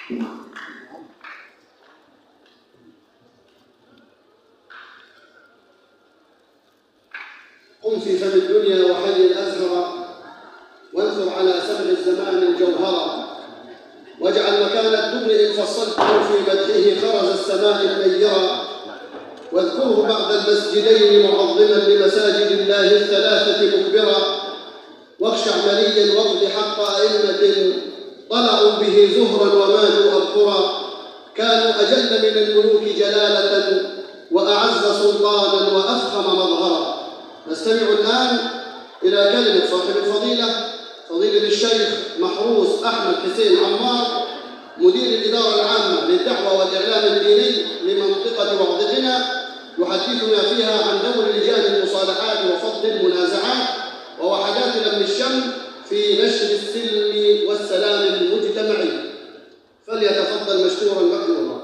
قم في فم الدنيا وحي الأزهر، وانثر على سبع الزمان الجوهرا، واجعل مكان الدبر إن فصلته في بدحه خرز السماء المنيرا، واذكره بعد المسجدين معظما لمساجد الله الثلاثة مكبرا، واخشع مليا واقض حق أئمة طلعوا به زهرا وماتوا أبكرا، كانوا أجل من الملوك جلالة وأعز سلطانا وأفخم مظهرا. نستمع الآن إلى كلمة صاحب الفضيلة فضيلة الشيخ محروس أحمد حسين عمار، مدير الإدارة العامة للدعوة والإعلام الديني لمنطقة وعظتنا، يحدثنا فيها عن دور لجان المصالحات وفض المنازعات ووحدات لم الشمل في نشر السلم والسلام المجتمعي، فليتفضل مشكورا مأجورا.